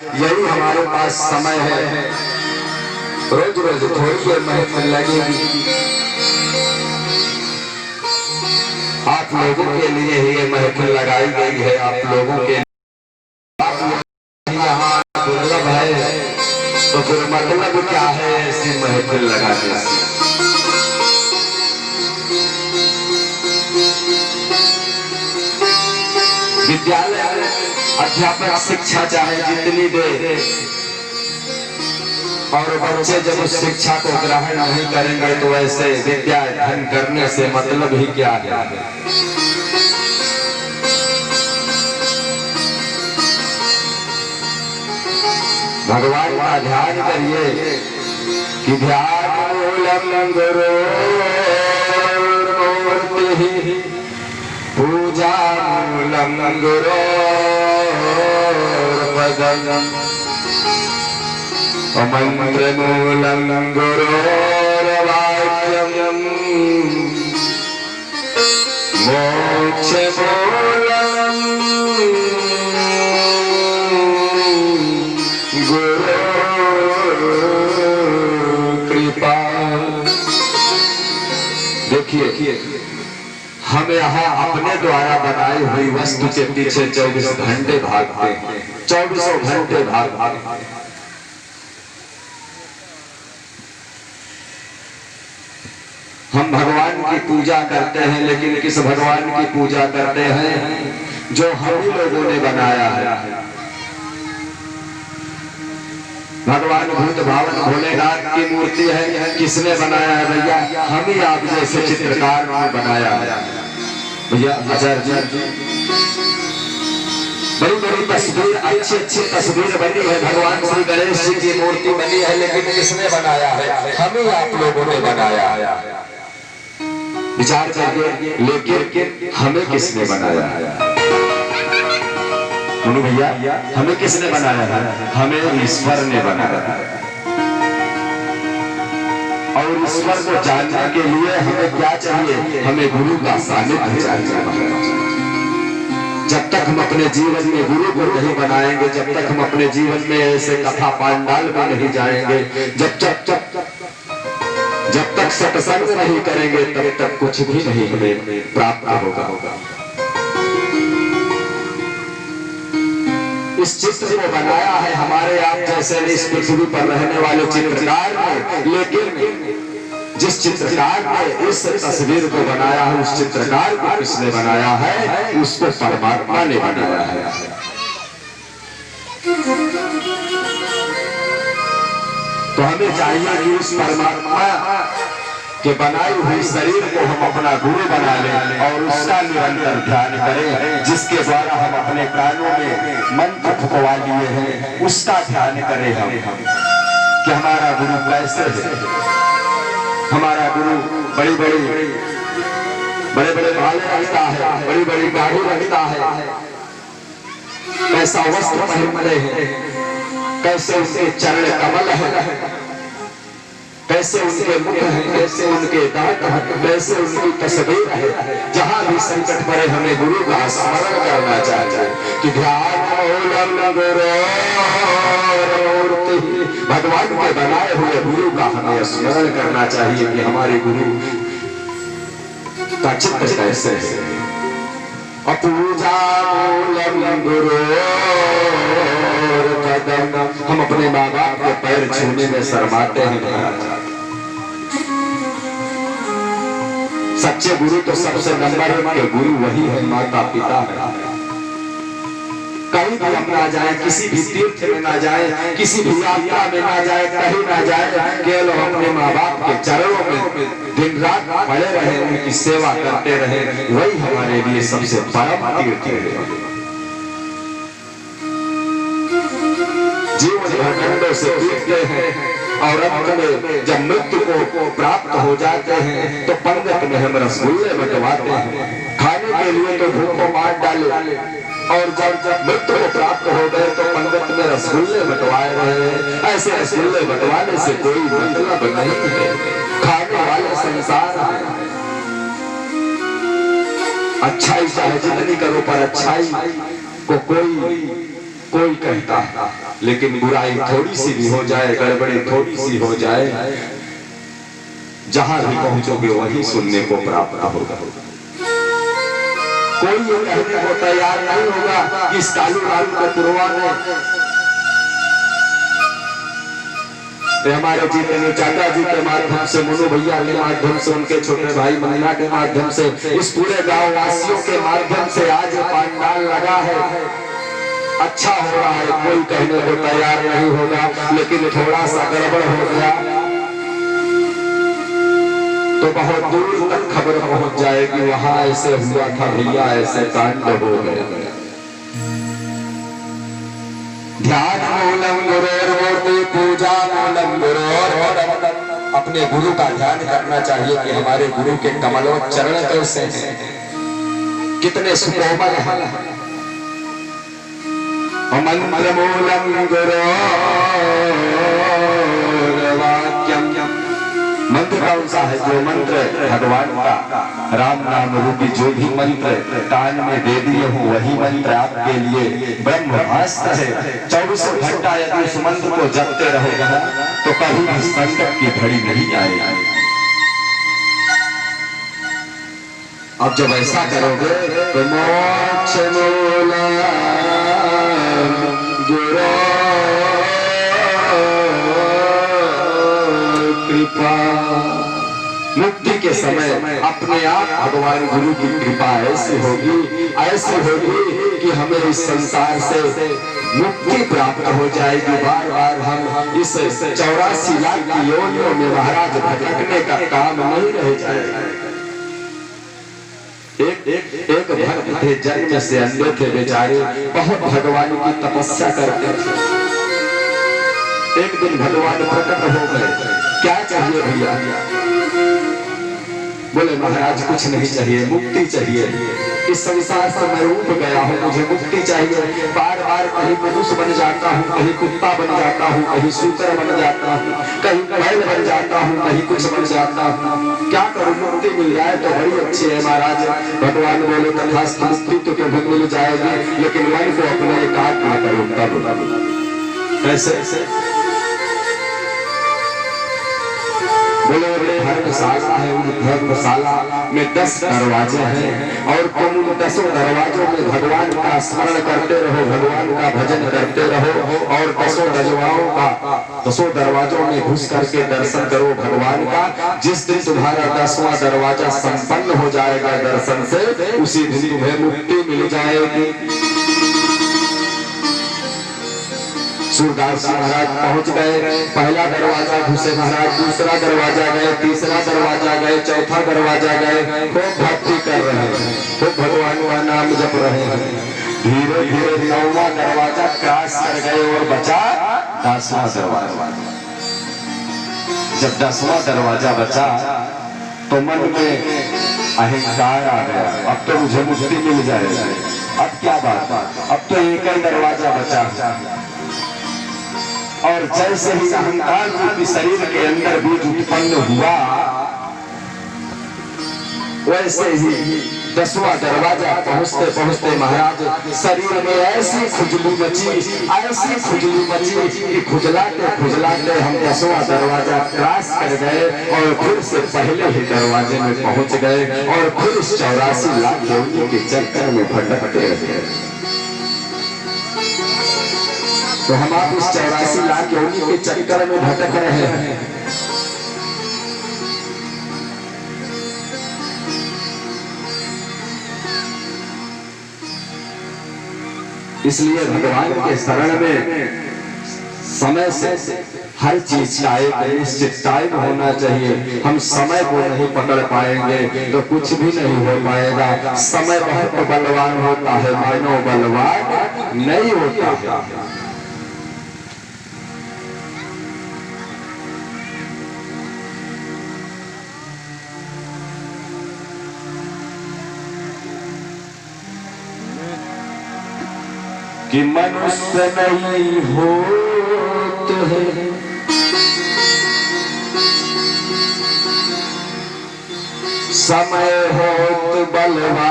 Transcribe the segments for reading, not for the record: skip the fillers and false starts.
यही हमारे पास समय है। रोज रोज थोड़ी महफिल लगेगी, आप लोगों के लिए ही ये महफिल लगाई गई है। आप लोगों के यहाँ दुर्लभ है, तो फिर मतलब क्या है ऐसी महफिल लगाने से। विद्यालय अध्यापक शिक्षा चाहे जितनी दे, और बच्चे जब उस शिक्षा को ग्रहण नहीं करेंगे तो ऐसे विद्या अध्ययन करने से मतलब ही क्या है। भगवान का ध्यान करिए कि ध्यान मूलम गुरु मूर्ति, पूजा मूलम गुरु पदम, मंत्र मूलम गुरोर्वाक्यम, मोक्ष मूलम गुरु कृपा। देखिए, हम यहाँ अपने द्वारा बनाई हुई वस्तु के पीछे 24 घंटे भागते हैं, 24 घंटे भागते हैं। हम भगवान की पूजा करते हैं, लेकिन किस भगवान की पूजा करते हैं जो हम ही लोगों ने बनाया है। भगवान भूत भावन भोलेनाथ की मूर्ति है, किसने बनाया है भैया? हम ही आप जैसे चित्रकार ने बनाया है भैया। आचार्य जी बड़ी बड़ी तस्वीर, अच्छी अच्छी तस्वीर बनी है, भगवान श्री गणेश जी की मूर्ति बनी है, लेकिन किसने बनाया है? हम ही आप लोगों ने बनाया है। विचार करिए, लेकिन हमें किसने बनाया है? बोलो भैया, हमें किसने बनाया है? हमें ईश्वर ने बनाया है। और ईश्वर को जानने के लिए हमें क्या चाहिए? हमें गुरु का सानिध्य चाहिए। जब तक हम अपने जीवन में गुरु को नहीं बनाएंगे, जब तक हम अपने जीवन में ऐसे कथा पांडाल में नहीं जाएंगे, जब तक सत्संग नहीं करेंगे, तब तक कुछ भी नहीं हमें प्राप्त होगा। इस चित्र को बनाया है हमारे आप जैसे इस पृथ्वी पर रहने वाले चित्रकार ने, लेकिन जिस चित्रकार ने इस तस्वीर को बनाया है, उस चित्रकार को किसने बनाया है? उसको परमात्मा ने बनाया है। तो हमें चाहिए कि उस परमात्मा के बनाई हुई शरीर को हम अपना गुरु बना लें और उसका निरंतर ध्यान करें, जिसके द्वारा हम अपने प्राणों में मंत्र फुकवा लिए हैं, उसका ध्यान करें हम कि हमारा गुरु कैसे है। हमारा गुरु बड़े बड़े भाले रखता है, बड़ी बड़ी गाड़ी रखता है, कैसा वस्त्र पहनते हैं, कैसे उसके चरण कमल है, कैसे उनके मुख है, कैसे उनके दांत है, कैसे उनकी तस्वीर है। जहां भी संकट पड़े हमें गुरु का स्मरण करना चाहिए कि ध्यान मूलम गुरु मूर्ति, भगवान के बनाए हुए गुरु का हमें स्मरण करना चाहिए कि हमारे गुरु का चित्र कैसे है। पूजा मूलम गुरु कदम, हम अपने माँ बाप के पैर छूने में शर्माते हैं। सच्चे गुरु तो सबसे नंबर 1 के गुरु वही है, माता पिता है। कहीं भी हम ना जाए, किसी भी तीर्थ में ना जाए, किसी भी यात्रा में ना जाए, कहीं ना जाए, केवल अपने माँ बाप के चरणों में दिन रात पड़े रहे, उनकी सेवा करते रहे, वही हमारे लिए सबसे परम तीर्थ है। जीवन घमंडों से पीटते हैं और अंत में जब मृत्यु को प्राप्त हो जाते हैं तो पंगत में हम रसगुल्ले बंटवाते हैं। खाने के लिए तो भूख को मार डाले, और जब मृत्यु को प्राप्त हो गए तो पंगत में रसगुल्ले बंटवाए रहे हैं। ऐसे रसगुल्ले बंटवाने से कोई मतलब नहीं है। खाने वाले संसार है, अच्छाई चाहे जितनी करो पर अच्छाई को कोई कहता है। लेकिन बुराई थोड़ी सी भी हो जाए, गड़बड़ी थोड़ी सी हो जाए, जहां भी पहुंचोगे वहीं सुनने को प्राप्त होगा। कोई ये कहने को तैयार नहीं होगा कि इस कालू लाल का पुरवा ने हमारे जितेंद्र चाचा जी के माध्यम से, मुनु भैया के माध्यम से, उनके छोटे भाई मनीला के माध्यम से, इस पूरे गांव वासियों के माध्यम से आज पंडाल लगा है, अच्छा हो रहा है। कोई कहने को तैयार नहीं होगा, लेकिन थोड़ा सा गड़बड़ हो गया तो बहुत दूर तक खबर पहुंच जाएगी, वहां ऐसे हुआ था भैया, ऐसे कांड हो गए। ध्यान मूलम गुरोर्मूर्ति पूजा मूलम गुरोर। अपने गुरु का ध्यान करना चाहिए कि हमारे गुरु के कमलों चरण कैसे हैं, कितने सुकोमल हैं। मंत्र मूलम गुरोर्वाक्यम। मंत्र कौन सा है? जो मंत्र भगवान का राम नाम रूपी जो भी मंत्र कान में दे दिए हो, वही मंत्र आपके लिए ब्रह्मास्त्र है। 24 घंटा यदि उस मंत्र को जपते रहेगा तो कभी भी संकट की घड़ी नहीं आएगी। अब जब ऐसा करोगे तो मोक्ष मूलम कृपा, मुक्ति के समय अपने आप भगवान गुरु की कृपा ऐसी होगी कि हमें इस संसार से मुक्ति प्राप्त हो जाएगी। बार बार हम इस 84 लाख की योनियों में महाराज भटकने का काम नहीं रह जाएगा। एक भक्त थे, जन्म से अंधे थे बेचारे, बहुत भगवान की तपस्या करते थे। एक दिन भगवान प्रकट हो गए, क्या चाहिए भैया? बोले महाराज कुछ नहीं चाहिए, मुक्ति चाहिए। इस संसार से मैं रूठ गया हूँ, मुझे मुक्ति चाहिए। बार बार कहीं मनुष्य बन जाता हूँ, कहीं कुत्ता बन जाता हूँ, कहीं सूकर बन जाता हूँ, कहीं बैल बन जाता हूँ, कहीं कुछ बन जाता हूँ। क्या करूँ? मुक्ति मिल जाए तो बड़ी अच्छी है महाराज। भगवान बोले तथास्तु, मुक्ति तो तुम्हें मिल जाएगी, लेकिन मन को अपने एकाग्र करो। तब कैसे? बोले धर्मशाला है, उन धर्मशाला में 10 दरवाजे हैं और तुम उन 10 दरवाजों में भगवान का स्मरण करते रहो, भगवान का भजन करते रहो और 10 दरवाजों में घुस करके दर्शन करो भगवान का। जिस दिन तुम्हारा 10वां दरवाजा संपन्न हो जाएगा दर्शन से, उसी दिन तुम्हें मुक्ति मिल जाएगी। सूरदास महाराज पहुंच गए, पहला दरवाजा घुसे महाराज, दूसरा दरवाजा गए, तीसरा दरवाजा गए, चौथा दरवाजा गए। खूब भक्ति कर रहे हैं, खूब भगवान का नाम जप रहे हैं। धीरे धीरे 9वां दरवाजा क्रॉस कर गए और बचा 10वां दरवाजा। जब 10वां दरवाजा बचा तो मन में अहंकार आ गया, अब तो मुझे मुक्ति मिल जाएगी। अब क्या बात, अब तो एक ही दरवाजा बचा। और जैसे ही अहंकार रूपी शरीर के अंदर बीज उत्पन्न हुआ, वैसे ही 10वां दरवाजा पहुंचते पहुंचते महाराज शरीर में ऐसी खुजली मची कि खुजलाते हम 10वां दरवाजा क्रॉस कर गए और फिर से पहले ही दरवाजे में पहुंच गए और फिर 84 लाख योनि के चक्कर में भटकते रहे। तो हम आप इस 84 लाख योनि के चक्कर में भटक रहे हैं। इसलिए भगवान के शरण में समय से हर चीज का एक निश्चित टाइम होना चाहिए। हम समय को नहीं पकड़ पाएंगे तो कुछ भी नहीं हो पाएगा। समय बहुत बलवान होता है, मानव बलवान नहीं होता है। कि मनुष्य नहीं होत है समय होत बलवान,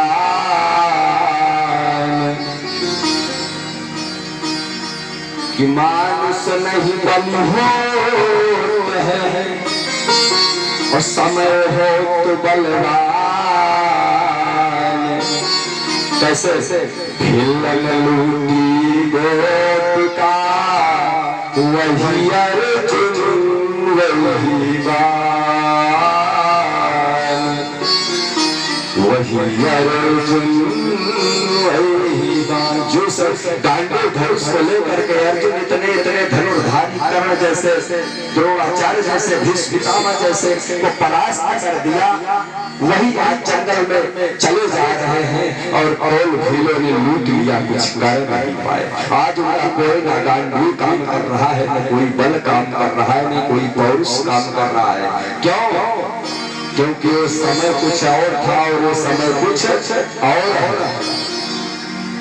कि कि मानुष नहीं बलि होते हैं और समय हो तो बलवान। कैसे खिलन लूटी गोपिका वही अर्जुन वही बाण, वही अर्जुन वही बाण। जो सब गांडीव धनुष को लेकर के अर्जुन इतने धनुर्धारी कर्ण जैसे, द्रोणाचार्य जैसे, भीष्म पितामह जैसे को परास्त कर दिया, वही आज जंगल में चले जा रहे हैं और भीलों ने लूट लिया, कुछ कर नहीं पाए। आज उनका कोई ना गांडीव काम कर रहा है, न कोई बल काम कर रहा है, न कोई पौरुष काम कर रहा है। क्यों? क्योंकि वो समय कुछ और था और वो समय कुछ और।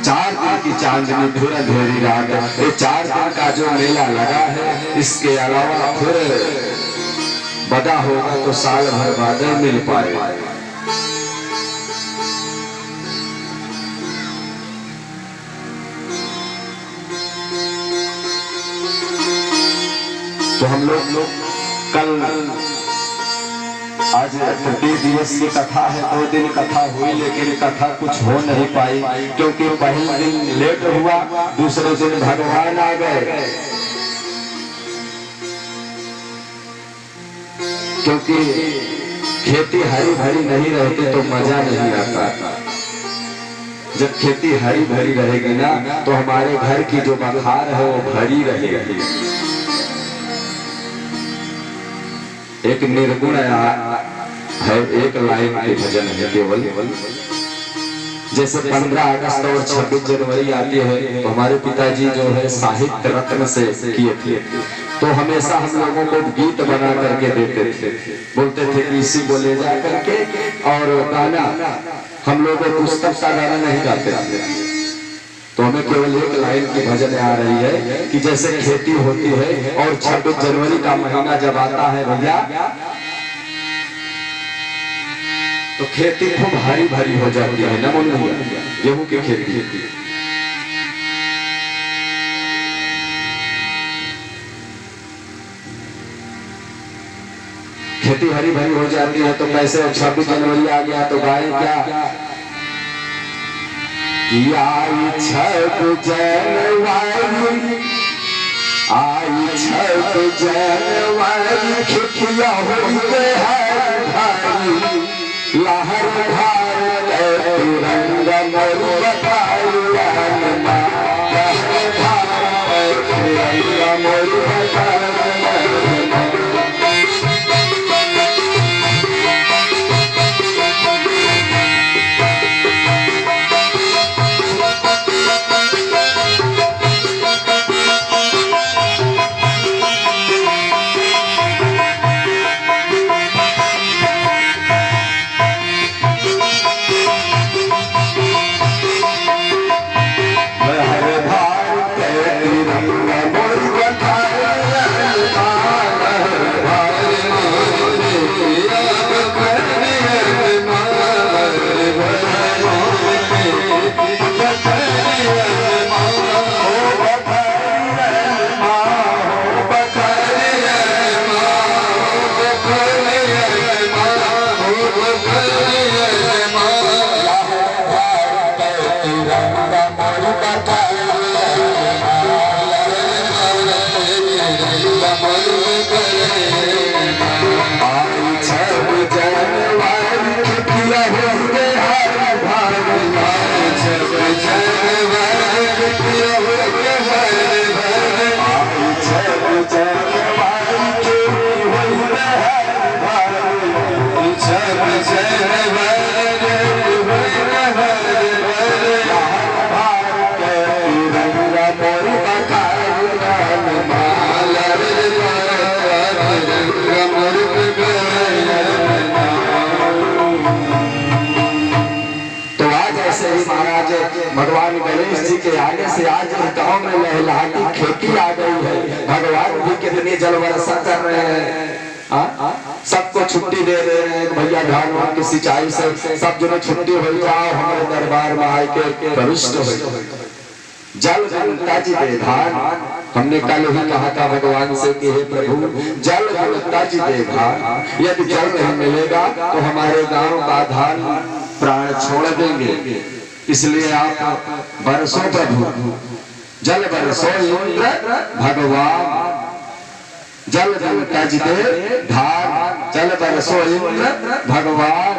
4 दिन की चांदनी फिर अंधेरी रात, ये 4 दिन का जो मेला लगा है, इसके अलावा फिर बड़ा होगा तो साल भर बाद मिल पाएगा। तो हम लोग कल, आज तृतीय दिवस की कथा है, 2 दिन कथा हुई, लेकिन कथा कुछ हो नहीं पाई क्योंकि पहले दिन लेट हुआ, दूसरे दिन भगवान आ गए। क्योंकि खेती हरी भरी नहीं रहती तो मजा नहीं आता। जब खेती हरी भरी रहेगी ना तो हमारे घर की जो बखार है वो भरी रहेगी। एक निर्गुण है, एक लाइन के भजन है केवल। जैसे 15 अगस्त और 26 जनवरी आती है तो हमारे पिताजी जो है साहित्य रत्न से किए थे, तो हमेशा हम लोगों को गीत बना करके देते थे, बोलते थे कि इसी को ले जा करके, और गाना हम लोग पुस्तक का गाना नहीं गाते थे। तो हमें केवल एक लाइन की भजन आ रही है कि जैसे खेती होती है और 26 जनवरी का महीना जब आता है भैया, तो खेती खूब हरी भरी हो जाती है ना मुन्ना, गेहूं की खेती। खेती हरी भरी हो जाती है तो कैसे 26 जनवरी आ गया तो गाय क्या, आई 26 जनवरी, आई 26 जनवरी, खिखिया होते हैं भाई, लहर भार तिरंगा मोर बताया, लहर भार तिरंगा मोर बताया। भगवान गणेश जी के आने से आज गांव में लहलहाती खेती आ गई है। भगवान भी कितनी जल वर्षा कर रहे हैं, सबको छुट्टी दे रहे हैं, भैया धान की सिंचाई से सब जने छुट्टी हो जाओ, हमारे दरबार में आके प्रविष्ट हो। जल गंगा जी दे धान। हमने कल ही कहा था भगवान से कि हे प्रभु जल गंगा जी दे धान, यदि जल नहीं मिलेगा तो हमारे गांव का धान प्राण छोड़ देंगे, इसलिए आप बरसो प्रभु, जल बरसो इंद्र भगवान, जल गंगा जी दे धान, जल बरसो इंद्र भगवान।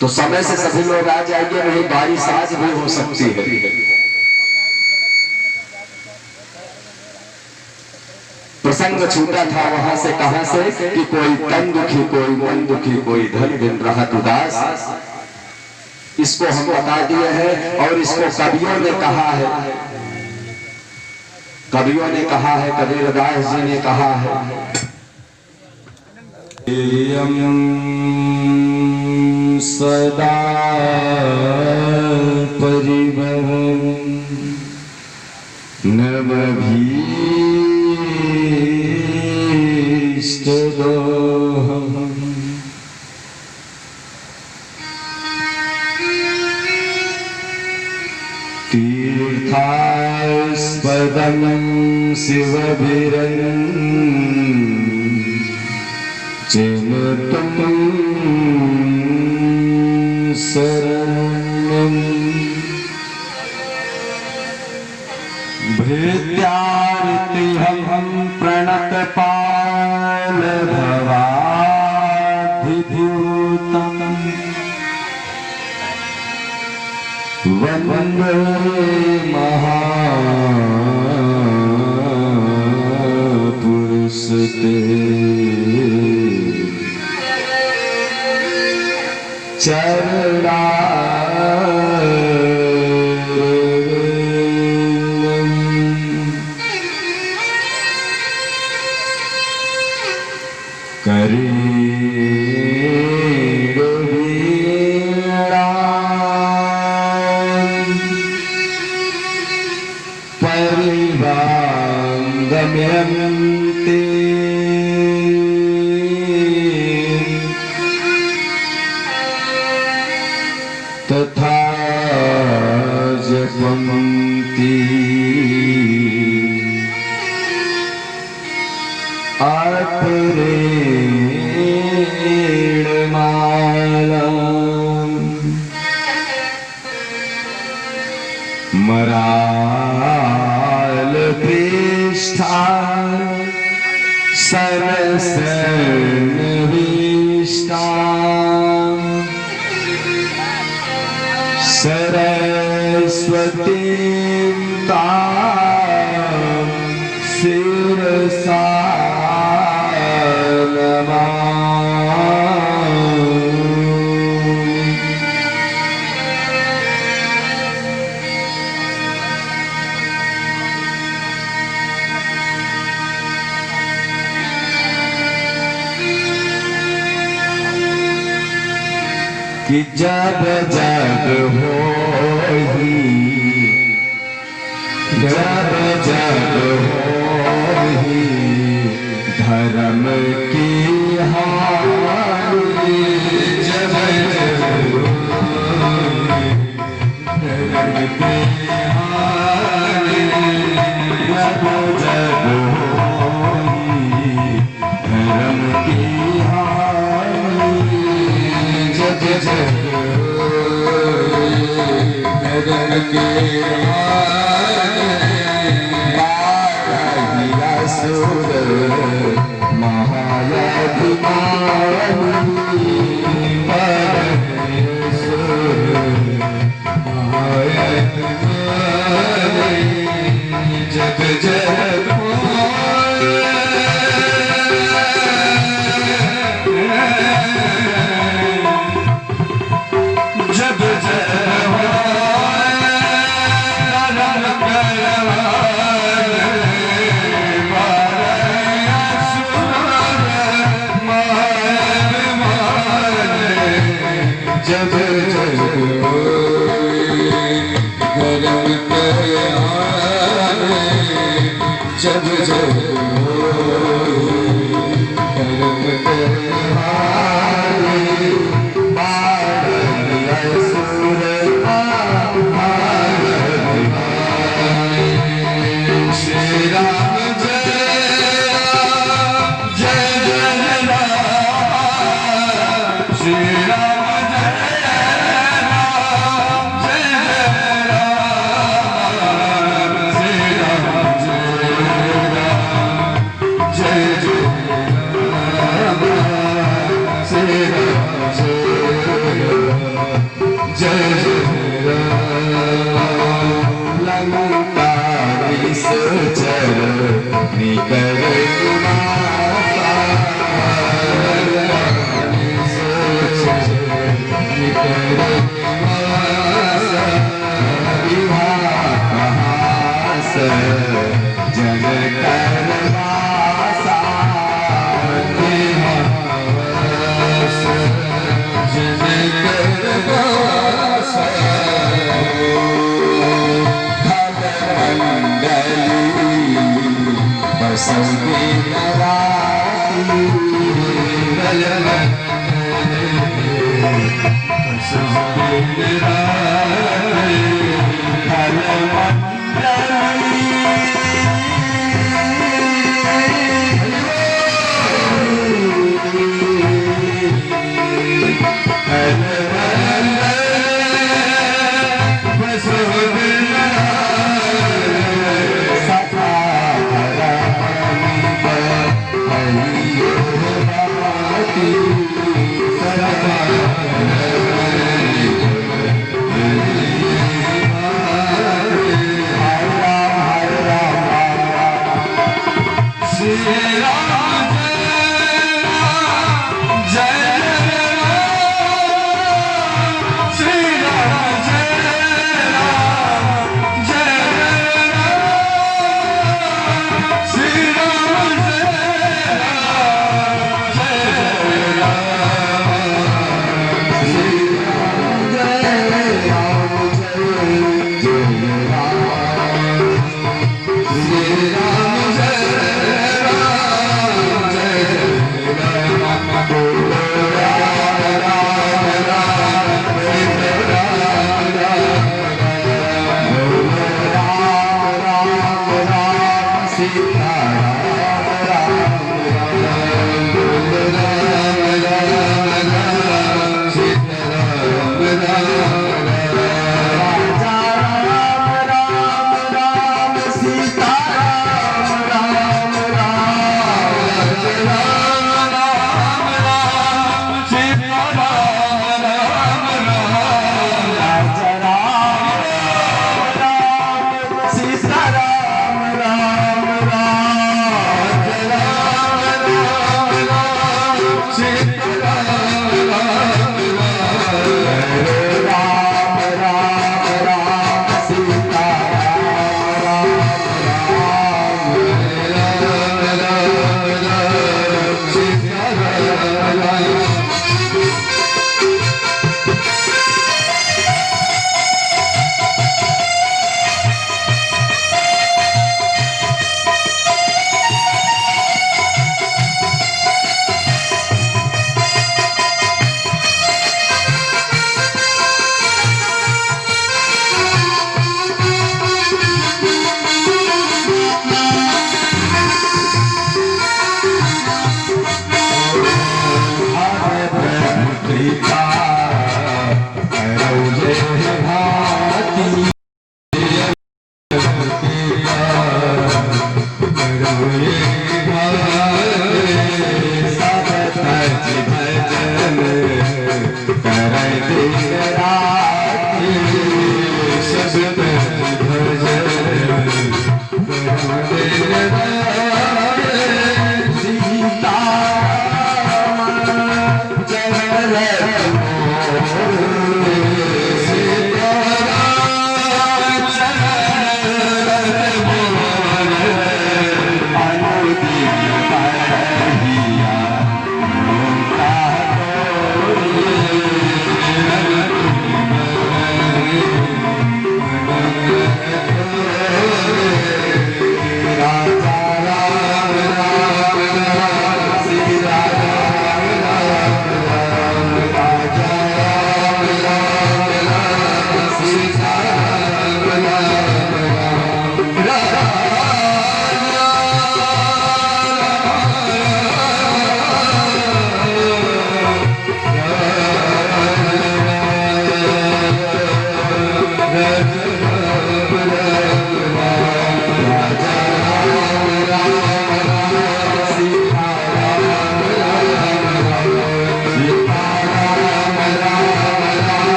तो समय से सभी लोग आ जाएंगे, नहीं बारिश आज भी हो सकती है। प्रसंग छूटा था वहां से, कहां से कि कोई तन दुखी, कोई मन दुखी, कोई धन बिन रहत उदास। इसको हम बता दिए हैं और इसको कवियों ने कहा है, कवियों ने कहा है, कबीरदास जी ने कहा है, सदा परिवहन नव तीर्थास्पदं शिवभिरन् चिन्तुं शरणं भृत्यार्तिहं प्रणतपाल भवाधिभूतम् वन्दे महापुरुष ते चरणा परिवांगम्यन्ते तथा जपन्ति अपरेण मालाम् मराल पृष्ठा सरसन्विष्टा सरस्वतीं तां शिरसा कि जब जग होही, जब जग होही धर्म की हानि, जब जग होही धर्म की हानि, जब जग होही धर्म की हानि, जग जग धर्म की हानि, असुर महायाभिमानी परमेश्वर महायाभिमानी, जग जग जब जग धर्म के आने, जब जग धर्म के आने, बाढ़ असुर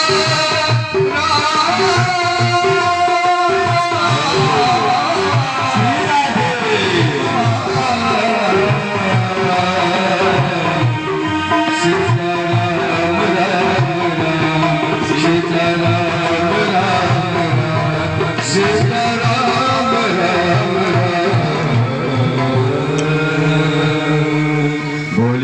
Oh